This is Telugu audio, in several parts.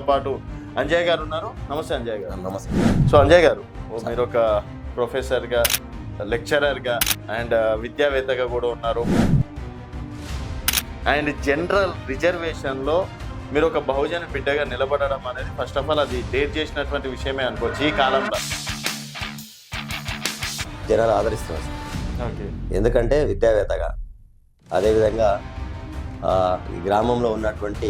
పాటు అంజయ్ గారు ఉన్నారు. నమస్తే అంజయ్ గారు. నమస్తే. సో అంజయ్ గారు, మీరు ఒక ప్రొఫెసర్గా, లెక్చరర్గా అండ్ విద్యావేత్తగా కూడా ఉన్నారు. అండ్ జనరల్ రిజర్వేషన్లో మీరు ఒక బహుజన బిడ్డగా నిలబడడం అనేది ఫస్ట్ ఆఫ్ ఆల్ అది డేట్ చేసినటువంటి విషయమే అనుకోవచ్చు ఈ కాలంలో. జనాలు ఆదరిస్తున్నారు. ఓకే. ఎందుకంటే విద్యావేత్తగా, అదేవిధంగా ఈ గ్రామంలో ఉన్నటువంటి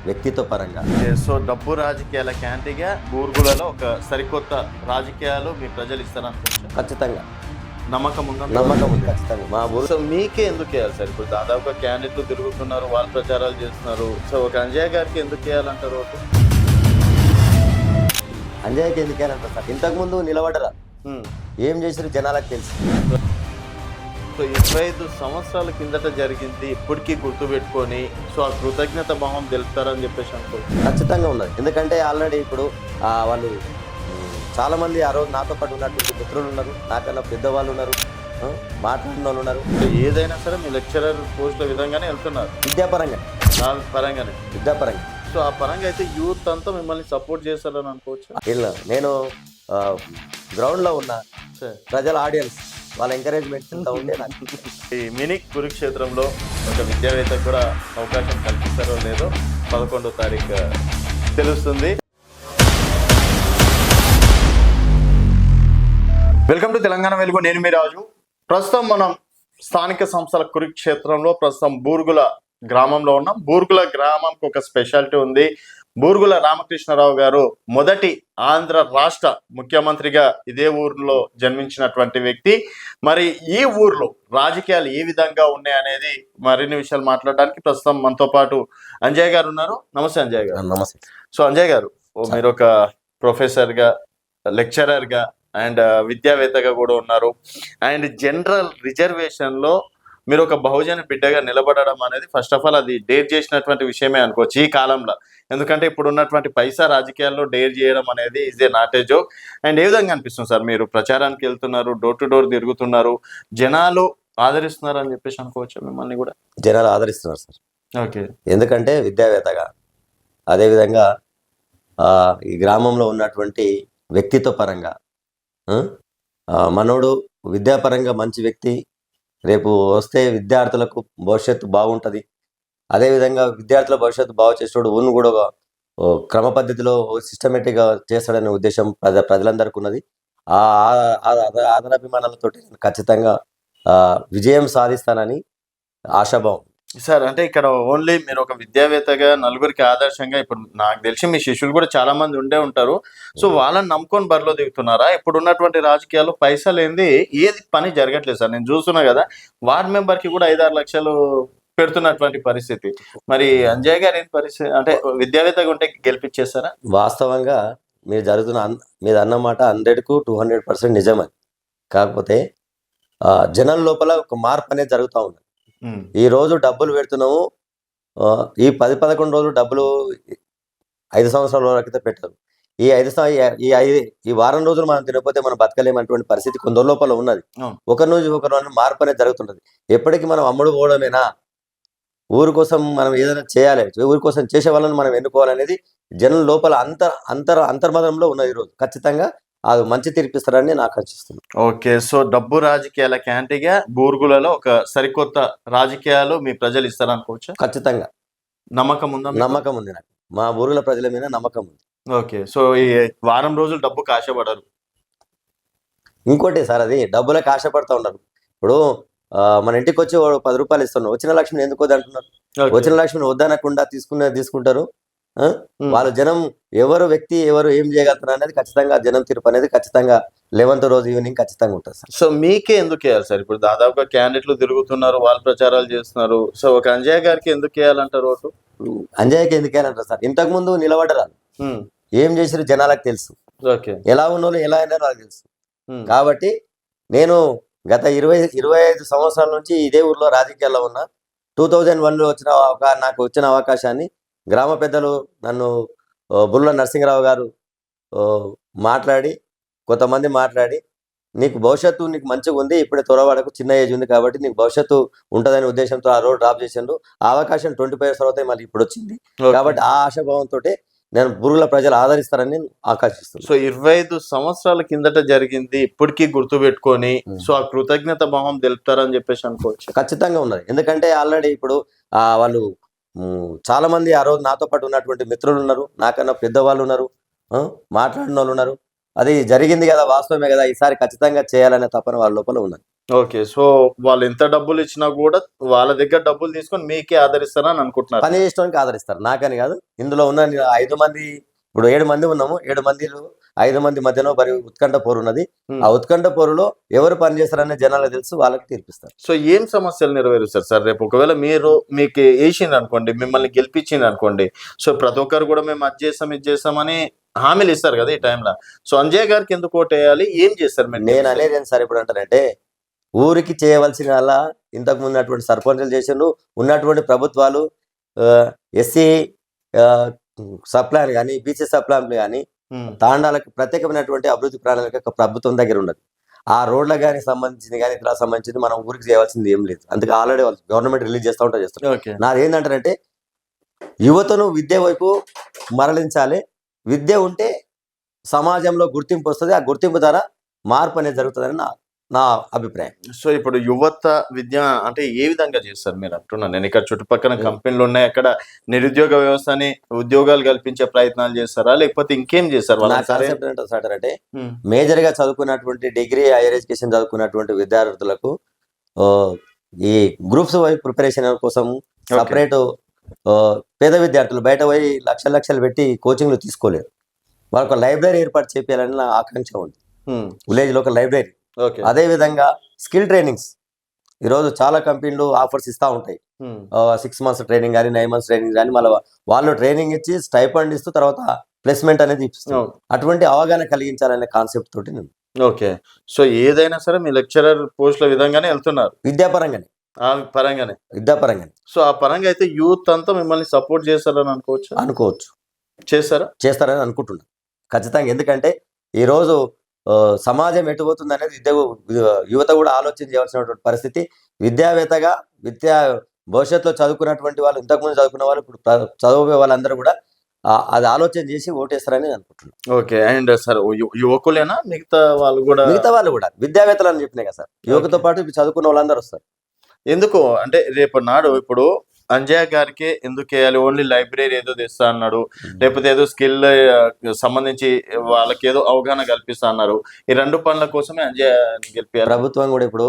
వ్యక్తిత్వ పరంగా. సో డబ్బు రాజకీయాల క్యాంటీగా బూర్గులలో ఒక సరికొత్త రాజకీయాలు మీ ప్రజలు ఇస్తారనుకోవచ్చు. ఖచ్చితంగా నమ్మకం ఉందా? నమ్మకం ఉంది ఖచ్చితంగా. మా ఊరు. సో మీకే ఎందుకు వేయాలి సార్? ఇప్పుడు దాదాపుగా క్యాండిడేట్లు తిరుగుతున్నారు, వాళ్ళు ప్రచారాలు చేస్తున్నారు. సో ఒక అంజయ్ గారికి ఎందుకు వేయాలంటారు ఓటు? అంజయ్యకి ఎందుకు వేయాలంటారు సార్? ఇంతకుముందు నిలబడరా, ఏం చేసారు జనాలకు తెలుసు. సో 25 సంవత్సరాల కిందట జరిగింది ఇప్పటికీ గుర్తుపెట్టుకొని సో ఆ కృతజ్ఞత భావం తెలుపుతారని చెప్పేసి అనుకో. ఖచ్చితంగా ఉన్నది. ఎందుకంటే ఆల్రెడీ ఇప్పుడు వాళ్ళు చాలామంది ఆ రోజు నాతో పాటు ఉన్నటువంటి మిత్రులు ఉన్నారు, నాకన్నా పెద్దవాళ్ళు ఉన్నారు, మాట్లాడిన వాళ్ళు ఉన్నారు. ఏదైనా సరే మీ లెక్చరర్ పోస్టుల విధంగానే వెళ్తున్నారు, విద్యాపరంగా, పరంగానే. విద్యాపరంగా. సో ఆ పరంగా అయితే యూత్ అంతా మిమ్మల్ని సపోర్ట్ చేస్తారని అనుకోవచ్చు. ఇలా నేను గ్రౌండ్లో ఉన్నా, ప్రజల ఆడియన్స్ వాళ్ళ ఎంకరేజ్మెంట్ అంతా ఉంటే నాకు ఈ మినీ కురుక్షేత్రంలో ఒక విద్యావేత్తకు కూడా అవకాశం కల్పిస్తారో లేదో 11వ తారీఖు తెలుస్తుంది. వెల్కమ్ టు తెలంగాణ వెలుగు. నేను మీ రాజు. ప్రస్తుతం మనం స్థానిక సంస్థల కురుక్షేత్రంలో ప్రస్తుతం బూర్గుల గ్రామంలో ఉన్నాం. బూర్గుల గ్రామంకి ఒక స్పెషాలిటీ ఉంది. బూర్గుల రామకృష్ణారావు గారు మొదటి ఆంధ్ర రాష్ట్ర ముఖ్యమంత్రిగా ఇదే ఊర్లో జన్మించినటువంటి వ్యక్తి. మరి ఈ ఊర్లో రాజకీయాలు ఏ విధంగా ఉన్నాయనేది మరిన్ని విషయాలు మాట్లాడడానికి ప్రస్తుతం మనతో పాటు అంజయ్ గారు ఉన్నారు. నమస్తే అంజయ్ గారు. నమస్తే. సో అంజయ్ గారు, మీరు ఒక ప్రొఫెసర్గా, లెక్చరర్గా అండ్ విద్యావేత్తగా కూడా ఉన్నారు. అండ్ జనరల్ రిజర్వేషన్లో మీరు ఒక బహుజన బిడ్డగా నిలబడడం అనేది ఫస్ట్ ఆఫ్ ఆల్ అది డేర్ చేసినటువంటి విషయమే అనుకోవచ్చు ఈ కాలంలో. ఎందుకంటే ఇప్పుడు ఉన్నటువంటి పైసా రాజకీయాల్లో డేర్ చేయడం అనేది is a not a joke. And ఏ విధంగా అనిపిస్తుంది సార్? మీరు ప్రచారానికి వెళ్తున్నారు, డోర్ టు డోర్ తిరుగుతున్నారు, జనాలు ఆదరిస్తున్నారు అని చెప్పేసి అనుకోవచ్చు మిమ్మల్ని కూడా? జనాలు ఆదరిస్తున్నారు సార్. ఓకే. ఎందుకంటే విద్యావేత్తగా, అదేవిధంగా ఈ గ్రామంలో ఉన్నటువంటి వ్యక్తిత్వ పరంగా, మనోడు విద్యాపరంగా మంచి వ్యక్తి, రేపు వస్తే విద్యార్థులకు భవిష్యత్తు బాగుంటుంది, అదేవిధంగా విద్యార్థుల భవిష్యత్తు బాగు చేసేవాడు ఊరిని కూడా క్రమ పద్ధతిలో సిస్టమేటిక్గా చేస్తాడనే ఉద్దేశం ప్రజలందరికీ ఉన్నది. ఆ ఆదరాభిమానాలతో ఖచ్చితంగా విజయం సాధిస్తానని ఆశాభావం. సార్, అంటే ఇక్కడ ఓన్లీ మీరు ఒక విద్యావేత్తగా నలుగురికి ఆదర్శంగా, ఇప్పుడు నాకు తెలిసి మీ శిష్యులు కూడా చాలా మంది ఉండే ఉంటారు. సో వాళ్ళని నమ్ముకొని బరిలో దిగుతున్నారా? ఇప్పుడు ఉన్నటువంటి రాజకీయాలు పైసా లేనిది ఏది పని జరగట్లేదు సార్. నేను చూస్తున్నా కదా, వార్డ్ మెంబర్ కి కూడా 5-6 లక్షలు పెడుతున్నటువంటి పరిస్థితి. మరి అంజయ్ గారు ఏం పరిస్థితి? అంటే విద్యావేత్తగా ఉంటే గెలిపించేస్తారా? వాస్తవంగా మీరు అన్నమాట 100కు 200% నిజమే. కాకపోతే జనం లోపల ఒక మార్పు అనేది జరుగుతూ ఉంది. ఈ రోజు డబ్బులు పెడుతున్నాము, ఈ 10-11 రోజులు డబ్బులు 5 సంవత్సరాల వరకు పెట్టారు. ఈ వారం రోజులు మనం తినకపోతే మనం బతకలేమన్నటువంటి పరిస్థితి కొందరు లోపల ఉన్నది. ఒకరి నుంచి ఒకరు మార్పు అనేది జరుగుతున్నది. ఎప్పటికీ మనం అమ్ముడు పోవడమేనా? ఊరి కోసం మనం ఏదైనా చేయాలి, ఊరి కోసం చేసే వాళ్ళని మనం ఎన్నుకోవాలనేది జనం లోపల అంతర్మదంలో ఉన్నది. ఈరోజు ఖచ్చితంగా అది మంచి తీర్పిస్తారని నాకు అనిపిస్తుంది. ఓకే. సో డబ్బు రాజకీయాల క్యాంటీగా బూర్గులలో ఒక సరికొత్త రాజకీయాలు మీ ప్రజలు ఇస్తారనుకోవచ్చు. ఖచ్చితంగా నమ్మకం ఉందా? నమ్మకం ఉంది నాకు. మా ఊరుల ప్రజల మీద నమ్మకం ఉంది. ఓకే. సో ఈ వారం రోజులు డబ్బుకు ఆశపడరు. ఇంకోటి సార్, అది డబ్బులకు ఆశపడుతూ ఉన్నారు. ఇప్పుడు మన ఇంటికి వచ్చి 10 రూపాయలు ఇస్తున్నాం, వచ్చిన లక్ష్మిని ఎందుకు వద్దంటున్నారు? వచ్చిన లక్ష్మిని వద్దనకుండా తీసుకుంటారు. వాళ్ళ జనం ఎవరు వ్యక్తి ఎవరు ఏం చేయగలుగుతారు అనేది ఖచ్చితంగా జనం తీర్పు అనేది ఖచ్చితంగా 11వ రోజు ఈవినింగ్ ఖచ్చితంగా ఉంటుంది సార్. సో మీకే ఎందుకు వేయాలి సార్? ఇప్పుడు దాదాపుగా క్యాండిడేట్లు తిరుగుతున్నారు, వాళ్ళు ప్రచారాలు చేస్తున్నారు. సో ఒక అంజయ్ గారికి ఎందుకు వేయాలంటారు ఓటు? అంజయ్యకి ఎందుకు వేయాలంటారు సార్? ఇంతకుముందు నిలబడరా, ఏం చేసారు జనాలకు తెలుసు, ఎలా ఉన్నోళ్ళు ఎలా అయినారో నాకు తెలుసు. కాబట్టి నేను గత 25 సంవత్సరాల నుంచి ఇదే ఊర్లో రాజకీయాల్లో ఉన్నా. 2001లో నాకు వచ్చిన అవకాశాన్ని గ్రామ పెద్దలు నన్ను బుర్ల నరసింహరావు గారు కొంతమంది మాట్లాడి నీకు భవిష్యత్తు నీకు మంచిగా ఉంది, ఇప్పుడే త్వరవాడకు చిన్న ఏజ్ ఉంది కాబట్టి నీకు భవిష్యత్తు ఉంటుందనే ఉద్దేశంతో ఆ రోడ్ డ్రాప్ చేసిండు. ఆ అవకాశం 25 years తర్వాత మళ్ళీ ఇప్పుడు వచ్చింది. కాబట్టి ఆ ఆశాభావంతో నేను బురుగుల ప్రజలు ఆదరిస్తారని నేను ఆకాంక్షిస్తున్నాను. సో 25 సంవత్సరాల కిందట జరిగింది ఇప్పటికీ గుర్తు పెట్టుకొని సో ఆ కృతజ్ఞత భావం తెలుపుతారని చెప్పేసి అనుకోవచ్చు. ఖచ్చితంగా ఉన్నది. ఎందుకంటే ఆల్రెడీ ఇప్పుడు వాళ్ళు చాలా మంది ఆ రోజు నాతో పాటు ఉన్నటువంటి మిత్రులు ఉన్నారు, నాకన్నా పెద్దవాళ్ళు ఉన్నారు, మాట్లాడిన వాళ్ళు ఉన్నారు. అది జరిగింది కదా, వాస్తవమే కదా, ఈసారి ఖచ్చితంగా చేయాలనే తపన వాళ్ళ లోపల ఉన్నది. ఓకే. సో వాళ్ళు ఎంత డబ్బులు ఇచ్చినా కూడా వాళ్ళ దగ్గర డబ్బులు తీసుకొని మీకే ఆదరిస్తారని అనుకుంటున్నారు. పని చేసేవానికి ఆదరిస్తారు, నాకని కాదు. ఇందులో ఉన్న 5 మంది, ఇప్పుడు 7 మంది ఉన్నాము, 7 మందిలో 5 మంది మధ్యలో మరి ఉత్కంఠ పోరు ఉన్నది. ఆ ఉత్కంఠ పోరులో ఎవరు పని చేస్తారనే జనాలకు తెలుసు, వాళ్ళకి తీర్పిస్తారు. సో ఏం సమస్యలు నెరవేరుస్తారు సార్ రేపు ఒకవేళ మీకు వేసింది అనుకోండి, మిమ్మల్ని గెలిపించింది అనుకోండి, సో ప్రతి ఒక్కరు కూడా మేము అది చేస్తాం ఇది చేస్తామని హామీలు ఇస్తారు కదా ఈ టైంలో. సో అంజయ్య గారికి ఎందుకు ఓటేయాలి, ఏం చేస్తారు మీరు? నేను అనేది ఏంటి సార్, ఇప్పుడు అంటానంటే ఊరికి చేయవలసిన అలా ఇంతకు ముందు ఉన్నటువంటి సర్పంచులు చేసిండ్రు, ఉన్నటువంటి ప్రభుత్వాలు ఎస్సీ సప్లాన్ కానీ, బీసీ సప్లాన్ కానీ, తాండాలకు ప్రత్యేకమైనటువంటి అభివృద్ధి ప్రణాళిక ప్రభుత్వం దగ్గర ఉన్నది. ఆ రోడ్లకు కానీ సంబంధించింది కానీ ఇట్లా సంబంధించింది మనం ఊరికి చేయవలసింది ఏం లేదు. అందుకే ఆల్రెడీ వాళ్ళు గవర్నమెంట్ రిలీజ్ చేస్తూ చేస్తారు. నాది ఏంటంటారంటే యువతను విద్య వైపు మరలించాలి. విద్య ఉంటే సమాజంలో గుర్తింపు వస్తుంది, ఆ గుర్తింపు ద్వారా మార్పు అనేది జరుగుతుందని నా అభిప్రాయం. సో ఇప్పుడు యువత విద్య అంటే ఏ విధంగా చేస్తారు మీరు అంటున్నాను? నేను ఇక్కడ చుట్టుపక్కల కంపెనీలు ఉన్నాయి, అక్కడ నిరుద్యోగ వ్యవస్థని ఉద్యోగాలు కల్పించే ప్రయత్నాలు చేస్తారా, లేకపోతే ఇంకేం చేస్తారు? అంటే మేజర్ గా చదువుకున్నటువంటి డిగ్రీ హైయర్ ఎడ్యుకేషన్ చదువుకున్నటువంటి విద్యార్థులకు ఈ గ్రూప్స్ వైపు ప్రిపరేషన్ కోసం సపరేట్ పేద విద్యార్థులు బయట పోయి లక్షలు పెట్టి కోచింగ్లు తీసుకోలేరు. వాళ్ళకు లైబ్రరీ ఏర్పాటు చేయాలని నా ఆకాంక్ష ఉంది, విలేజ్ లో ఒక లైబ్రరీ. అదే విధంగా స్కిల్ ట్రైనింగ్స్ ఈరోజు చాలా కంపెనీలు ఆఫర్స్ ఇస్తూ ఉంటాయి. 6 months ట్రైనింగ్ కానీ 9 months ట్రైనింగ్ కానీ, మళ్ళీ వాళ్ళు ట్రైనింగ్ ఇచ్చి స్టైఫండ్ ఇస్తూ తర్వాత ప్లేస్మెంట్ అనేది ఇస్తారు. అటువంటి అవగాహన కలిగించాలనే కాన్సెప్ట్ తోటి నేను. ఓకే. సో ఏదైనా సరే మీ లెక్చరర్ పోస్టుల విధంగానే వెళ్తున్నారు, విద్యాపరంగానే. సో ఆ పరంగా అయితే యూత్ అంతా మిమ్మల్ని సపోర్ట్ చేస్తారని అనుకోవచ్చు. చేస్తారని అనుకుంటున్నాను ఖచ్చితంగా. ఎందుకంటే ఈరోజు సమాజం ఎటుపోతుంది అనేది యువత కూడా ఆలోచన చేయవలసినటువంటి పరిస్థితి. విద్యావేత్తగా భవిష్యత్తులో చదువుకున్నటువంటి వాళ్ళు, ఇంతకుముందు చదువుకున్న వాళ్ళు, ఇప్పుడు చదువుకునే వాళ్ళందరూ కూడా అది ఆలోచన చేసి ఓటేస్తారని అనుకుంటున్నాను. ఓకే. అండ్ సార్ యువకులేనా మిగతా వాళ్ళు కూడా విద్యావేత్తలు అని చెప్పినాయి కదా సార్, యువకుతో పాటు చదువుకున్న వాళ్ళందరూ వస్తారు. ఎందుకు అంటే రేపు నాడు ఇప్పుడు అంజయ్య గారికి ఎందుకు వేయాలి? ఓన్లీ లైబ్రరీ ఏదో తెస్తా అన్నాడు, లేకపోతే ఏదో స్కిల్ సంబంధించి వాళ్ళకి ఏదో అవగాహన కల్పిస్తా అన్నారు. ఈ 2 పనుల కోసమే అంజయ్య గెలిపారు. ప్రభుత్వం కూడా ఇప్పుడు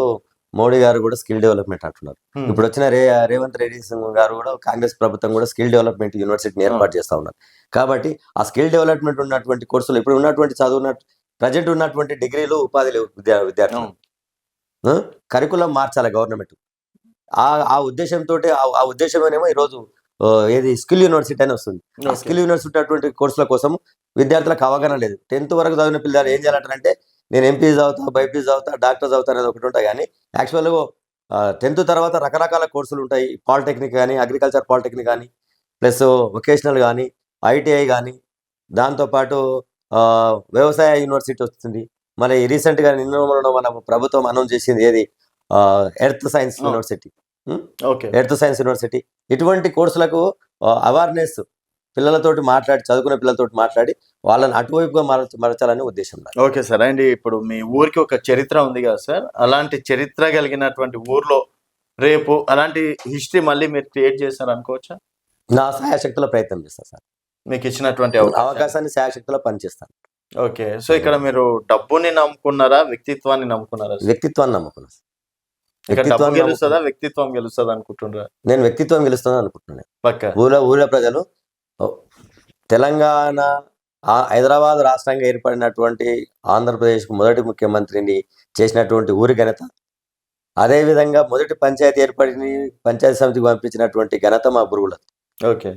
మోడీ గారు కూడా స్కిల్ డెవలప్మెంట్ అంటున్నారు. ఇప్పుడు వచ్చిన రేవంత్ రెడ్డి గారు కూడా, కాంగ్రెస్ ప్రభుత్వం కూడా స్కిల్ డెవలప్మెంట్ యూనివర్సిటీని ఏర్పాటు చేస్తా ఉన్నారు. కాబట్టి ఆ స్కిల్ డెవలప్మెంట్ ఉన్నటువంటి కోర్సులు, ఇప్పుడు ఉన్నటువంటి ప్రజెంట్ ఉన్నటువంటి డిగ్రీలు ఉపాధి లేవు విద్యార్థులు. కరికులం మార్చాలి గవర్నమెంట్. ఆ ఉద్దేశంతో ఆ ఉద్దేశమేమో ఈరోజు ఏది స్కిల్ యూనివర్సిటీ అని వస్తుంది. ఆ స్కిల్ యూనివర్సిటీ అటువంటి కోర్సుల కోసం విద్యార్థులకు అవగాహన లేదు. 10th వరకు చదివిన పిల్లలు ఏం చేయాలంటారంటే నేను ఎంపీ చదువుతా, బైపీసీ చదువుతా, డాక్టర్ చదువుతా అనేది ఒకటి ఉంటాయి. కానీ యాక్చువల్గా 10th తర్వాత రకరకాల కోర్సులు ఉంటాయి. పాలిటెక్నిక్ కానీ, అగ్రికల్చర్ పాలిటెక్నిక్ కానీ, ప్లస్ వొకేషనల్ కానీ, ఐటీఐ కానీ, దాంతోపాటు వ్యవసాయ యూనివర్సిటీ వస్తుంది. మరి రీసెంట్గా నిన్న మన ప్రభుత్వం అనౌన్స్ చేసింది ఏది, ఎర్త్ సైన్స్ యూనివర్సిటీ. ఇటువంటి కోర్సులకు అవేర్నెస్ పిల్లలతోటి మాట్లాడి, చదువుకునే పిల్లలతోటి మాట్లాడి వాళ్ళని అటువైపుగా మరచాలనే ఉద్దేశం. Okay sir. అండ్ ఇప్పుడు మీ ఊరికి ఒక చరిత్ర ఉంది కదా సార్, అలాంటి చరిత్ర కలిగినటువంటి ఊర్లో రేపు అలాంటి హిస్టరీ మళ్ళీ మీరు క్రియేట్ చేస్తారు అనుకోవచ్చా? నా శాయశక్తుల ప్రయత్నం చేస్తాను సార్. మీకు ఇచ్చినటువంటి అవకాశాన్ని శాయశక్తుల పనిచేస్తాను. ఓకే. సో ఇక్కడ మీరు డబ్బుని నమ్ముకున్నారా, వ్యక్తిత్వాన్ని నమ్ముకున్నారా? వ్యక్తిత్వాన్ని నమ్ముకున్నాను. వ్యక్తిత్వం గెలుస్తుంది అనుకుంటున్నారా? నేను వ్యక్తిత్వం గెలుస్తుంది అనుకుంటున్నాను. పక్క ఊళ్ళో ప్రజలు తెలంగాణ, హైదరాబాద్ రాష్ట్రంగా ఏర్పడినటువంటి ఆంధ్రప్రదేశ్కు మొదటి ముఖ్యమంత్రిని చేసినటువంటి ఊరి ఘనత, అదేవిధంగా మొదటి పంచాయతీ ఏర్పడిని పంచాయతీ సమితికి పంపించినటువంటి ఘనత మా బురుగుల. ఓకే.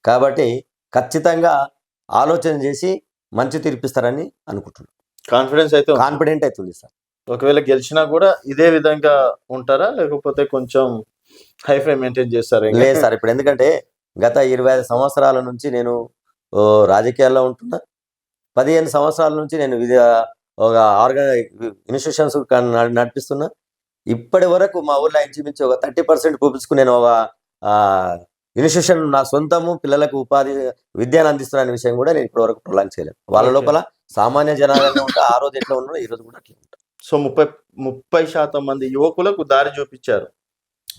కాబట్టి ఖచ్చితంగా ఆలోచన చేసి మంచి తీర్పిస్తారని అనుకుంటున్నాను. కాన్ఫిడెంట్ అవుతుంది సార్. ఒకవేళ గెలిచినా కూడా ఇదే విధంగా ఉంటారా, లేకపోతే కొంచెం హైఫై మెయింటైన్ చేస్తారా? లేదు సార్. ఇప్పుడు ఎందుకంటే గత 25 సంవత్సరాల నుంచి నేను రాజకీయాల్లో ఉంటున్నా. 15 సంవత్సరాల నుంచి నేను ఒక ఇన్స్టిట్యూషన్స్ నడిపిస్తున్నా. ఇప్పటి వరకు మా ఊళ్ళో ఇంచుమించు ఒక 30% పీపుల్స్కు నేను ఒక ఇన్స్టిట్యూషన్ నా సొంతము పిల్లలకు ఉపాధి విద్యను అందిస్తున్న అనే విషయం కూడా నేను ఇప్పటివరకు ప్రొలాంగ్ చేయలేదు. వాళ్ళ Okay. లోపల సామాన్య జనాలుగా ఉంటా, ఆ రోజు ఎట్లా ఉన్నారో ఈ రోజు కూడా అట్లా ఉంటారు. సో 30% మంది యువకులకు దారి చూపించారు.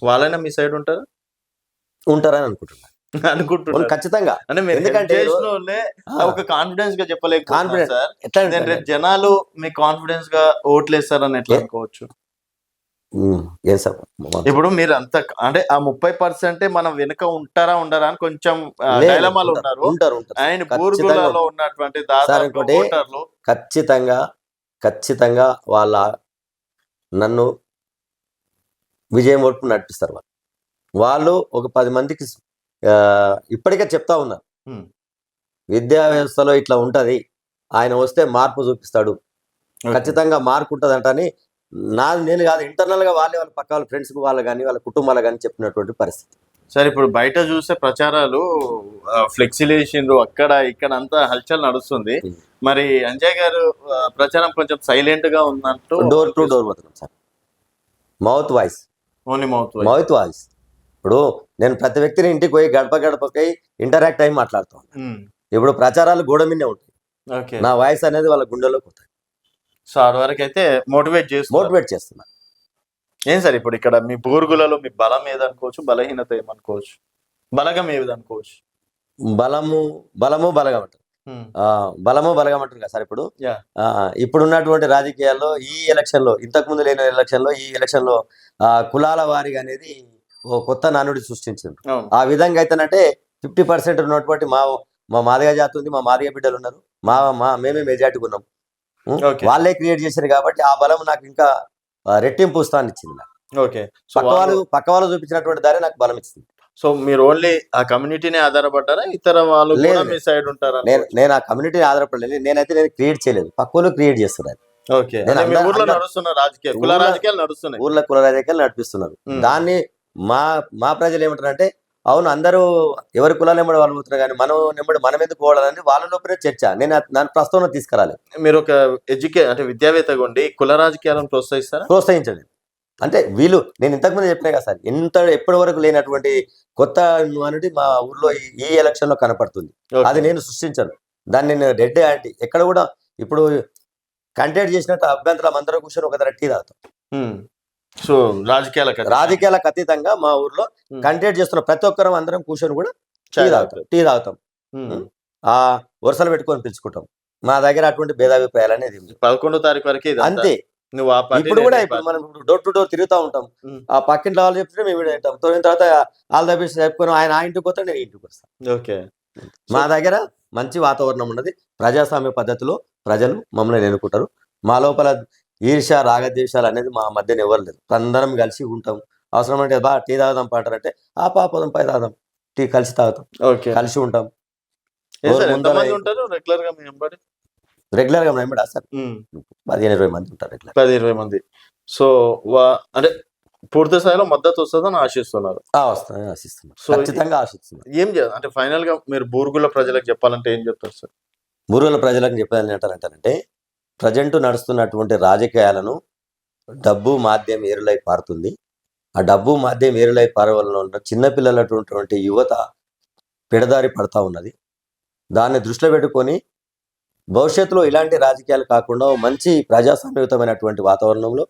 వాళ్ళైనా మీ సైడ్ ఉంటారు ఉంటారని అనుకుంటున్నాను. అనుకుంటున్నారు. ఖచ్చితంగా. అంటే మీరు ఎందుకంటే help చేసిన వాళ్ళే ఒక కాన్ఫిడెన్స్ గా చెప్పలేకపోతున్నారు కాన్ఫిడెన్స్ సార్. ఎట్లా నేను అంటే రేపు జనాలు మీ కాన్ఫిడెన్స్ గా ఓట్లేస్తారని ఎట్లా అనుకోవచ్చు? ఏం సార్ ఇప్పుడు మీరు అంత అంటే ఆ 30% మనం వెనుక ఉంటారా ఉండరా అని కొంచెం డైలమాలో ఉన్నారు. ఉంటారు ఉంటారు అండ్ ఖచ్చితంగా బూర్గులలో ఉన్నటువంటి సార్. దాదాపు ఇంకోటి ఓటర్లు ఖచ్చితంగా వాళ్ళ నన్ను విజయం వరకు నడిపిస్తారు. వాళ్ళు ఒక 10 మందికి ఇప్పటికే చెప్తా ఉన్నారు, Hmm. విద్యా వ్యవస్థలో ఇట్లా ఉంటది, ఆయన వస్తే మార్పు చూపిస్తాడు, ఖచ్చితంగా మార్పు ఉంటుంది అంటని నేను కాదు, ఇంటర్నల్ గా వాళ్ళ పక్క వాళ్ళ ఫ్రెండ్స్ వాళ్ళ కానీ వాళ్ళ కుటుంబాలు కానీ చెప్పినటువంటి పరిస్థితి. సార్ ఇప్పుడు బయట చూసే ప్రచారాలు ఫ్లెక్సీలు వేసిండ్రు అక్కడ ఇక్కడ అంతా హల్చల్ నడుస్తుంది. మరి అంజయ్ గారు ప్రచారం కొంచెం సైలెంట్ గా ఉందంటూ డోర్ టు డోర్ పోతున్నాం sir. Mouth voice only mouth voice. ఇప్పుడు నేను ప్రతి వ్యక్తిని ఇంటికి పోయి గడప గడపకి ఇంటరాక్ట్ అయ్యి మాట్లాడుతాను. ఇప్పుడు ప్రచారాలు గోడ మీదే ఉంటాయి, నా వాయిస్ అనేది వాళ్ళ గుండెలోకి పోతాయి. సో అది వరకు అయితే మోటివేట్ చేస్తున్నా. ఏం సార్ ఇప్పుడు ఇక్కడ మీ బూర్గులలో మీ బలం ఏదనుకోవచ్చు, బలహీనత ఏమనుకోవచ్చు, బలగం ఏదనుకోవచ్చు? బలము బలగం అంటారు. బలము బలగం అంటారు కదా సార్. ఇప్పుడు ఇప్పుడు ఉన్నటువంటి రాజకీయాల్లో ఈ ఎలక్షన్ లో, ఇంతకు ముందు లేని ఎలక్షన్ లో, ఈ ఎలక్షన్ లో కులాల వారిగా అనేది ఓ కొత్త నానుడి సృష్టించింది. ఆ విధంగా అయితేనంటే 50% ఉన్నటువంటి మా మాదిగ జాతి ఉంది, మా మాదిగ బిడ్డలు ఉన్నారు, మేమే మెజార్టీగా ఉన్నాం. వాళ్ళే క్రియేట్ చేశారు కాబట్టి ఆ బలం నాకు ఇంకా రెట్టింపు స్థానం ఇచ్చింది. పక్క వాళ్ళు చూపించినటువంటి దారి నాకు బలం ఇచ్చింది. సో మీరు ఓన్లీ ఆ కమ్యూనిటీనే ఆధారపడ్డారా, ఇతర వాళ్ళు కూడా మీ సైడ్ ఉంటారా? నేను ఆ కమ్యూనిటీని ఆధారపడలేదు. నేనైతే క్రియేట్ చేయలేదు, పక్క వాళ్ళు క్రియేట్ చేస్తున్నారు. ఊర్లో నడుస్తున్న కుల రాజకీయాలు నడుస్తున్నాయి, ఊర్లో కుల రాజకీయాలు నడిపిస్తున్నారు. దాన్ని మా ప్రజలు ఏమంటారంటే, అవును అందరూ ఎవరి కులాలు నెంబడి వాళ్ళు పోతున్నారు కానీ మనం ఎందుకు పోవాలని వాళ్ళ లోపలే చర్చ. నేను ప్రస్తుతం తీసుకురాలి. మీరు ఒక అంటే విద్యావేత్తగా ఉండి కుల రాజకీయాలను ప్రోత్సహించండి అంటే వీళ్ళు, నేను ఇంతకుముందు చెప్పినా కదా సార్, ఎప్పటి వరకు లేనటువంటి కొత్త అనేది మా ఊర్లో ఈ ఎలక్షన్ లో కనపడుతుంది. అది నేను సృష్టించాను, దాన్ని నేను రెడ్ యాంటీ. ఎక్కడ కూడా ఇప్పుడు కంటెంట్ చేసినట్టు అభ్యంతరం అందరూ కూర్చొని ఒక టీ తాగుతాం. సో రాజకీయాలకు అతీతంగా మా ఊర్లో కంటెంట్ చేస్తున్న ప్రతి ఒక్కరం అందరం కూర్చొని కూడా టీ తాగుతాం. ఆ వరుసలు పెట్టుకొని పిలుచుకుంటాం. మా దగ్గర అటువంటి భేదాభిప్రాయాలు అనేది 11వ తారీఖు వరకు అంతే. ఇప్పుడు కూడా మనం డోర్ టు డోర్ తిరుగుతూ ఉంటాం. ఆ పక్కింటి వాళ్ళు చెప్తే మేము వింటాం. తర్వాత ఆల్ ద బెస్ట్ చెప్పుకొని ఆయన ఆ ఇంటికి పోతాడు, నేను ఇంటికి వస్తాను. మా దగ్గర మంచి వాతావరణం ఉన్నది. ప్రజాస్వామ్య పద్ధతిలో ప్రజలు మమ్మల్ని ఎన్నుకుంటారు. మా లోపల ఈర్ష్య రాగద్వేషాలు అనేది మా మధ్యన ఎవరు లేదు. అందరం కలిసి ఉంటాం. అవసరం అంటే టీ తాగుదాం పాటారంటే ఆ పాపదం పై తాగుదాం, టీ కలిసి తాగుతాం, కలిసి ఉంటాం. రెగ్యులర్ గా మేము సార్ 15-20 మంది ఉంటారు. 10-20 మంది. సో అంటే పూర్తి స్థాయిలో మద్దతు వస్తుందని ఆశిస్తున్నారు. ఖచ్చితంగా ఆశిస్తున్నారు. ఏం చేయాలి అంటే ఫైనల్ గా మీరు బూర్గుల ప్రజలకు చెప్పాలంటే ఏం చెప్తారు సార్? బూర్గుల ప్రజలకు చెప్పాలని అంటారంటే, ప్రజెంట్ నడుస్తున్నటువంటి రాజకీయాలను డబ్బు మాధ్యం ఏరులై పారుతుంది. ఆ డబ్బు మాధ్యం ఏరులై పారవలన ఉన్న చిన్నపిల్లలటువంటి యువత పెడదారి పడతా ఉన్నది. దాన్ని దృష్టిలో పెట్టుకొని భవిష్యత్తులో ఇలాంటి రాజకీయాలు కాకుండా మంచి ప్రజాస్వామ్యయుతమైనటువంటి వాతావరణంలో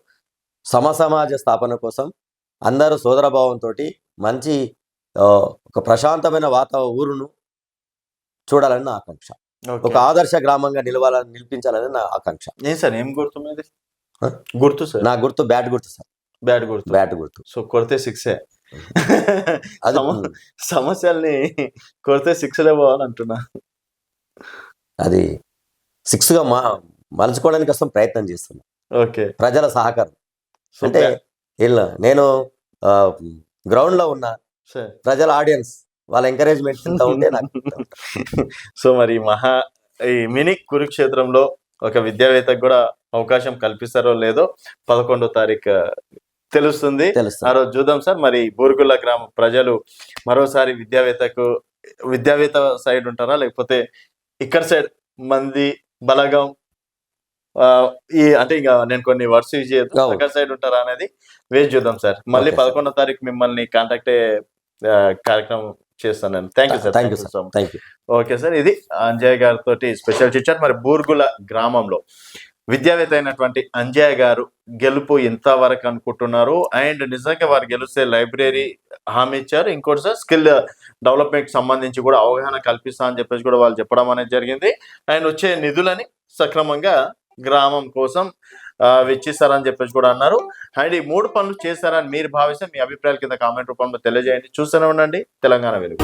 సమసమాజ స్థాపన కోసం అందరూ సోదరభావంతో మంచి ఒక ప్రశాంతమైన ఊరును చూడాలని నా ఆకాంక్ష. ఒక ఆదర్శ గ్రామంగా నిలిపించాలని నా ఆకాంక్ష. ఏం గుర్తు మీది? గుర్తు సార్? నా గుర్తు బ్యాట్ గుర్తు సార్. బ్యాట్ గుర్తు. సో కొడితే 6. అది సమస్యల్ని కొడితే 6 పోవాలంటున్నా. అది 6 గా మలుచుకోవడానికి కోసం ప్రయత్నం చేస్తున్నా. ప్రజల సహకారం అంటే నేను గ్రౌండ్ లో ఉన్న ప్రజల ఆడియన్స్ వాళ్ళ ఎంకరేజ్మెంట్ ఉంటే నాకు. సో మరి ఈ మినీ కురుక్షేత్రంలో ఒక విద్యావేత్తకు కూడా అవకాశం కల్పిస్తారో లేదో 11వ తారీఖు తెలుస్తుంది. ఆ రోజు చూద్దాం సార్. మరి బూర్గుల గ్రామ ప్రజలు మరోసారి విద్యావేత్త సైడ్ ఉంటారా, లేకపోతే ఇక్కడ సైడ్ మంది బలగం అంటే ఇంకా నేను కొన్ని వర్డ్స్ యూజ్ చేయొద్దు, అక్కడ సైడ్ ఉంటారా అనేది వేచి చూద్దాం సార్. మళ్ళీ 11వ తారీఖు మిమ్మల్ని కాంటాక్ట్ అయ్యే కార్యక్రమం చేస్తాను నేను. Thank you sir. Thank you sir, thank you. Okay sir, ఇది అంజయ్య గారితో స్పెషల్ చిట్చాట్. మరి బూర్గుల గ్రామంలో విద్యావేత్త అయినటువంటి అంజయ్య గారు గెలుపు ఎంతవరకు అనుకుంటున్నారు, అండ్ నిజంగా వారు గెలిస్తే లైబ్రరీ హామీ ఇచ్చారు, ఇంకోటి సార్ స్కిల్ డెవలప్మెంట్ సంబంధించి కూడా అవగాహన కల్పిస్తా అని చెప్పేసి కూడా వాళ్ళు చెప్పడం అనేది జరిగింది. అండ్ వచ్చే నిధులని సక్రమంగా గ్రామం కోసం వెచ్చిస్తారని చెప్పేసి కూడా అన్నారు. అండ్ ఈ 3 పనులు చేస్తారని మీరు భావిస్తే మీ అభిప్రాయాల కింద కామెంట్ రూపంలో తెలియజేయండి. చూస్తూనే ఉండండి తెలంగాణ వెలుగు.